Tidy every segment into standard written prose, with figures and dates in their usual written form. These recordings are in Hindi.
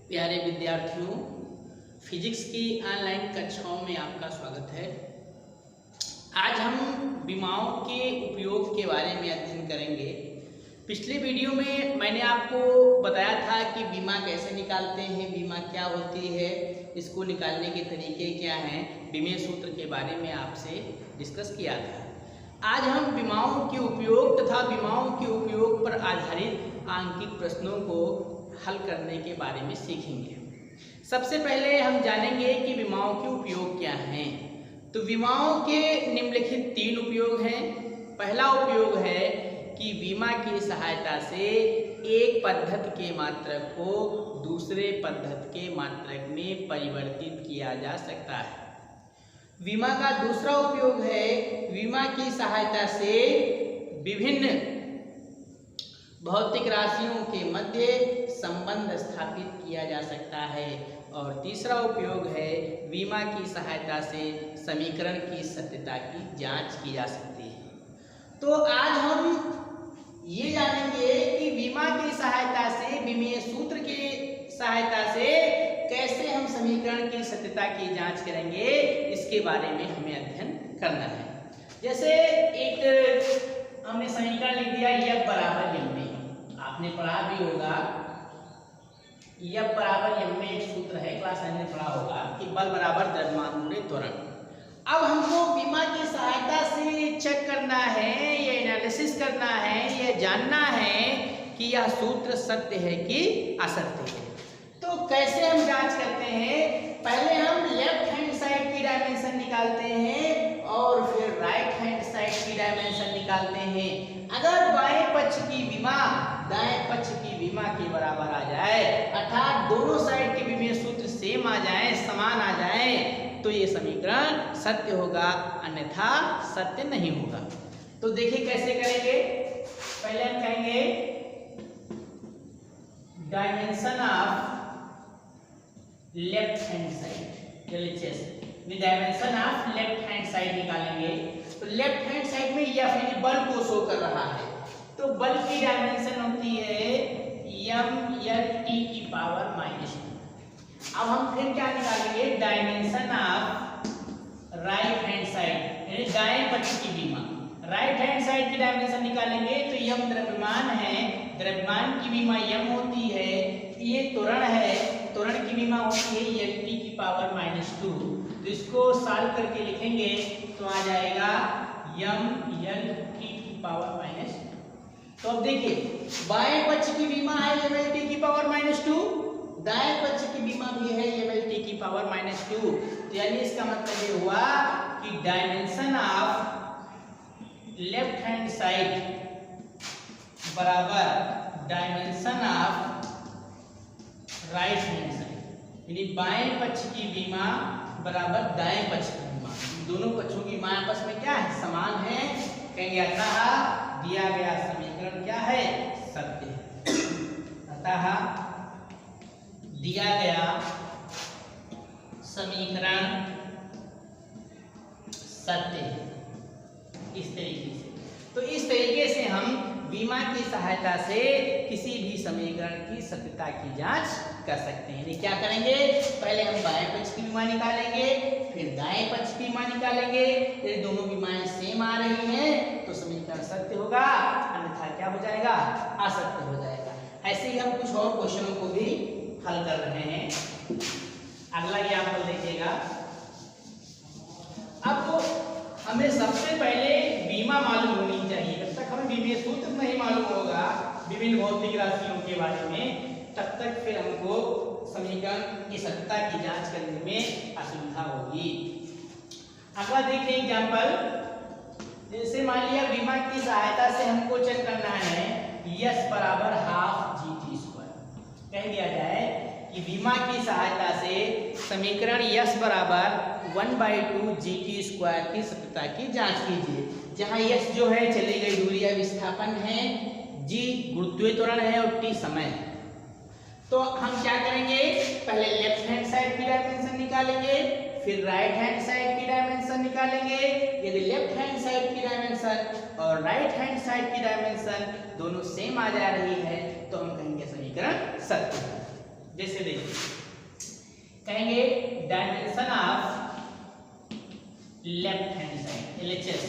प्यारे विद्यार्थियों, फिजिक्स की ऑनलाइन कक्षाओं में आपका स्वागत है। आज हम विमाओं के उपयोग के बारे में अध्ययन करेंगे। पिछले वीडियो में मैंने आपको बताया था कि बीमा कैसे निकालते हैं, बीमा क्या होती है, इसको निकालने के तरीके क्या हैं, बीमे सूत्र के बारे में आपसे डिस्कस किया था। आज हम बीमाओं के उपयोग तथा बीमाओं के उपयोग पर आधारित आंकिक प्रश्नों को हल करने के बारे में सीखेंगे। सबसे पहले हम जानेंगे कि बीमाओं के उपयोग क्या हैं। तो बीमाओं के निम्नलिखित 3 उपयोग हैं। पहला उपयोग है कि बीमा की सहायता से एक पद्धति के मात्रक को दूसरे पद्धति के मात्रक में परिवर्तित किया जा सकता है। बीमा का दूसरा उपयोग है बीमा की सहायता से विभिन्न भौतिक राशियों के मध्य संबंध स्थापित किया जा सकता है। और तीसरा उपयोग है बीमा की सहायता से समीकरण की सत्यता की जांच की जा सकती है। तो आज हम ये जानेंगे कि बीमा की सहायता से, बीमीय सूत्र की सहायता से कैसे हम समीकरण की सत्यता की जांच करेंगे, इसके बारे में हमें अध्ययन करना है। जैसे एक हमने समीकरण लिख दिया F बराबर m में, आपने पढ़ा भी होगा F बराबर m में एक सूत्र है, क्लास 9 में पढ़ा होगा कि बल बराबर द्रव्यमान गुणे त्वरण। अब हमको बीमा की सहायता से चेक करना है, ये एनालिसिस करना है, ये जानना है कि यह सूत्र सत्य है कि असत्य है। तो कैसे हम जांच करते हैं? पहले हम लेफ्ट हैंड साइड की डायमेंशन निकालते हैं और फिर राइट हैंड साइड की डायमेंशन निकालते हैं। अगर बाएं पक्ष की बीमा दाएं पक्ष की बीमा के बराबर आ जाए, अर्थात दोनों साइड के बीमीय सूत्र सेम आ जाए, समान आ जाए, तो ये समीकरण सत्य होगा, अन्यथा सत्य नहीं होगा। तो देखिए कैसे करेंगे। पहले हम कहेंगे dimension of left hand side, dimension of left hand side निकालेंगे। तो लेफ्ट हैंड साइड में F यानी बल को शो कर रहा है, तो बल की डायमेंशन होती है mLT की पावर -2। अब हम फिर क्या निकालेंगे? Dimension of right hand side यानी दाएं पक्ष की बीमा, राइट हैंड साइड की डायमेंशन निकालेंगे। तो m द्रव्यमान है, द्रव्यमान की बीमा m होती है, ये त्वरण है, त्वरण की बीमा होती है LT की पावर -2। तो इसको सॉल्व करके लिखेंगे तो आ जाएगा mLT की पावर -2। तो अब देखिए बाएं पक्ष की बीमा है mLT की पावर -2, दाएं पक्ष की बीमा भी है mLT की पावर -2। तो यानी इसका मतलब ये हुआ कि dimension of left hand side बराबर dimension of right hand side, यानी बाएं पक्ष की बीमा बराबर दाएं पक्ष की बीमा। दोनों पक्षों की बीमा आपस में क्या है? समान है। कहेंगे अतः दिया गया समीकरण क्या है? सत्य है। अतः दिया गया समीकरण सत्य है। इस तरीके से, तो इस तरीके से हम बीमा की सहायता से किसी भी समीकरण की सत्यता की जांच कर सकते हैं। क्या करेंगे? पहले हम बाएं पक्ष की बीमा निकालेंगे, फिर दाएं पक्ष की बीमा निकालेंगे। यदि दोनों बीमाएं सेम आ रही हैं तो समीकरण सत्य होगा, अन्यथा क्या हो जाएगा? असत्य हो जाएगा। ऐसे ही हम कुछ और क्वेश्चनों को भी हल कर रहे हैं। अगला एग्जाम्पल देखिएगा। अब हमें सबसे पहले बीमा मालूम होनी चाहिए। जब तक हमें बीमीय सूत्र नहीं मालूम होगा विभिन्न भौतिक राशियों के बारे में, तब तक फिर हमको समीकरण की सत्यता की जांच करने में असुविधा होगी। अगला देखिए एग्जाम्पल। जैसे मान लिया बीमा की सहायता से हमको चेक करना है S बराबर ½ GT²। कह दिया जाए कि बीमा की सहायता से समीकरण S बराबर 1/2 GT² की सत्यता की जांच कीजिए। जहां S जो है चली गई दूरी या विस्थापन है, G गुरुत्वीय त्वरण है और T समय है। तो हम क्या करेंगे? पहले लेफ्ट हैंड साइड की डायमेंशन निकालेंगे, फिर राइट हैंड साइड की डायमेंशन निकालेंगे। यदि लेफ्ट हैंड साइड की डायमेंशन और राइट हैंड साइड की डायमेंशन दोनों सेम आ जा रही है तो हम कहेंगे समीकरण सत्य है। जैसे देखिए कहेंगे dimension of left hand side LHS।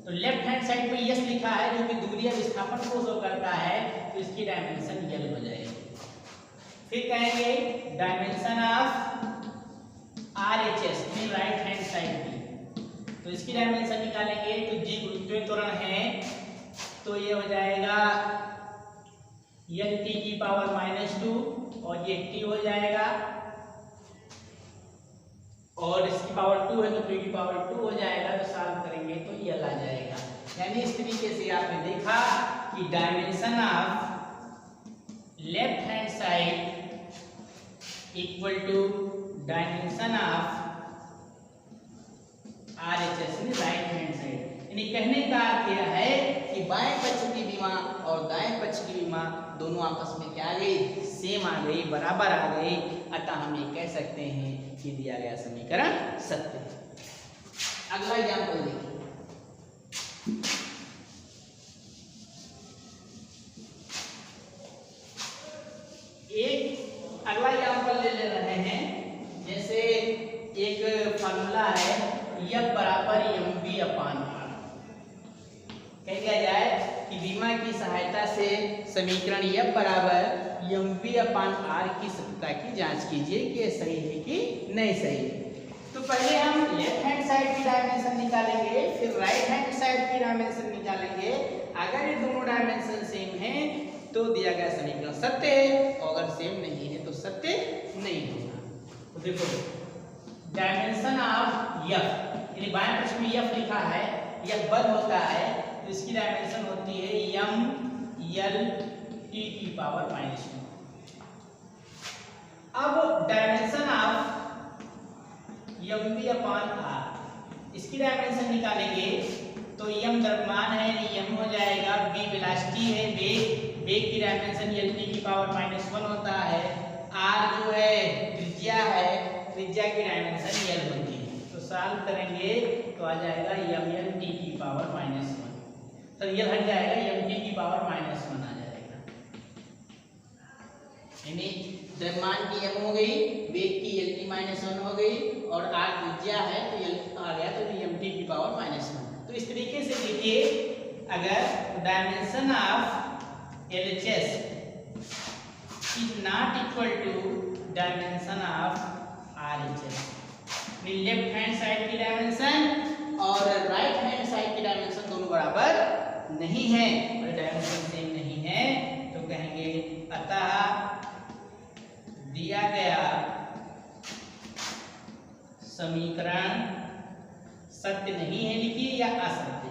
तो लेफ्ट हैंड साइड पे यस लिखा है जो कि दूरी या विस्थापन को शो करता है, तो इसकी डायमेंशन यल हो जाएगी। फिर कहेंगे dimension of RHS right hand side की, तो इसकी डायमेंशन निकालेंगे तो जी गुरुत्वीय त्वरण है, तो ये हो जाएगा यल टी की पावर -2 और ये टी हो जाएगा, और इसकी पावर 2 है तो 2 की पावर 2 हो जाएगा, तो सॉल्व करेंगे तो यल आ जाएगा। यानी इस तरीके से आपने देखा कि dimension of left hand side equal to dimension of RHS right hand side. यानी कहने का अर्थ यह है कि बाएं पक्ष की विमा और दाएं पक्ष की विमा दोनों आपस में क्या आ गई, सेम आ गई, बराबर आ गई। अतः हम ये कह सकते हैं कि दिया गया समीकरण सत्य है। अगला एग्जाम्पल देखिए, एक अगला एग्जाम्पल ले रहे हैं। जैसे एक फार्मूला है F बराबर mv/r। कह दिया जाए कि विमा की सहायता से समीकरण F बराबर mv/r की सत्यता की जांच कीजिए कि ये सही है कि नहीं सही है। तो पहले हम लेफ्ट हैंड साइड की डायमेंशन निकालेंगे, फिर राइट हैंड साइड की डायमेंशन निकालेंगे। अगर ये दोनों डायमेंशन सेम हैं तो दिया गया समीकरण सत्य है, और अगर सेम नहीं है तो सत्य नहीं होगा। तो देखो डायमेंशन ऑफ F, यानी बाएं पक्ष में F लिखा है, F बल होता है, तो इसकी डायमेंशन होती है m l t की पावर -2। अब डायमेंशन ऑफ mv/r, इसकी डायमेंशन निकालेंगे तो m द्रव्यमान है, m हो जाएगा, v वेलोसिटी है, वेग की डायमेंशन l t की पावर -1 होता है, r जो है त्रिज्या है, त्रिज्या की डायमेंशन l होती है। तो सॉल्व करेंगे तो आ जाएगा ml t की पावर -1, तो ये हट जाएगा, m t की पावर -1 आ जाएगा। यानी द्रव्यमान की m हो गई, वेग की l t -1 हो गई, और r त्रिज्या है तो l आ गया, तो m t की पावर -1। तो इस तरीके से देखिए, अगर dimension of LHS is not equal to dimension of RHS, left hand side की डायमेंशन और राइट हैंड साइड की डायमेंशन दोनों बराबर नहीं है, और डायमेंशन सेम नहीं है, तो कहेंगे अतः दिया गया समीकरण सत्य नहीं है, लिखिए, या असत्य है।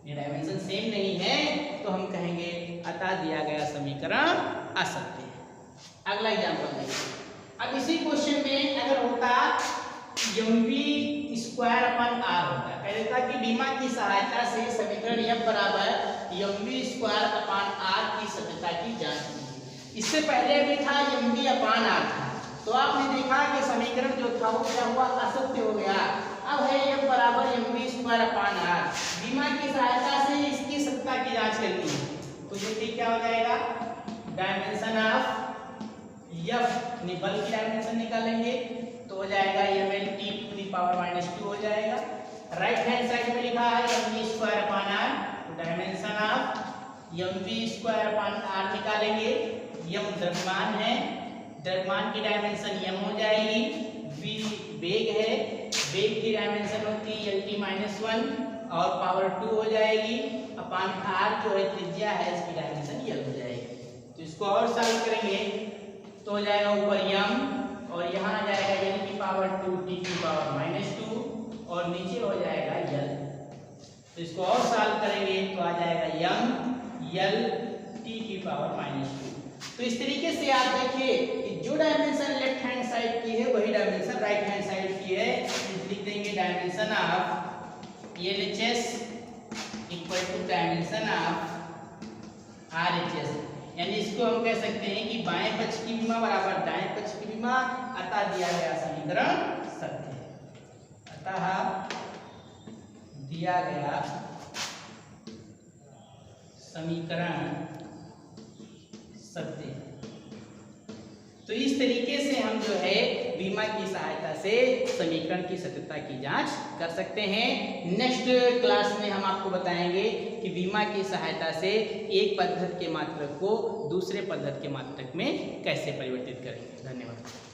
ये डायमेंशन सेम नहीं है तो हम कहेंगे अतः दिया गया समीकरण असत्य है। अगला एग्जांपल देखिए। अब इसी क्वेश्चन में अगर होता mv² r होता, पहले था कि विमा की सहायता से समीकरण F बराबर mv² r की सत्यता की जांच कीजिए। इससे पहले भी था mv/r था, तो आपने देखा कि समीकरण जो था वो क्या हुआ, असत्य हो गया। अब है F बराबर mv²/r, विमा की सहायता से इसकी सत्यता की जांच करनी है, तो देखिए क्या हो जाएगा, डायमेंशन ऑफ F बल की डायमेंशन निकालेंगे तो हो जाएगा ml t to the power -2 हो जाएगा। राइट हैंड साइड में लिखा है mv²/r, तो डायमेंशन ऑफ mv²/r निकालेंगे। m द्रव्यमान है, द्रव्यमान की डायमेंशन m हो जाएगी, v वेग है, वेग की डायमेंशन होती है l t -1 और पावर 2 हो जाएगी, अपान r जो है त्रिज्या है, इसकी डायमेंशन l हो जाएगी। तो इसको और सॉल्व करेंगे तो हो जाएगा ऊपर m और यहाँ आ जाएगा l की पावर 2 t की पावर -2 और नीचे हो जाएगा l। तो इसको और सॉल्व करेंगे तो आ जाएगा m l t की पावर -2। तो इस तरीके से आप देखिए कि जो डायमेंशन लेफ्ट हैंड साइड की है वही डायमेंशन राइट हैंड साइड की है। लिख देंगे dimension of LHS equal to dimension of RHS, यानी इसको हम कह सकते हैं कि बाएं पक्ष की विमा बराबर दाएं पक्ष की विमा, अतः दिया गया समीकरण सत्य है। अतः दिया गया समीकरण सत्य है। तो इस तरीके से हम जो है बीमा की सहायता से समीकरण की सत्यता की जांच कर सकते हैं। नेक्स्ट क्लास में हम आपको बताएंगे कि बीमा की सहायता से एक पद्धति के मात्रक को दूसरे पद्धति के मात्रक में कैसे परिवर्तित करेंगे। धन्यवाद।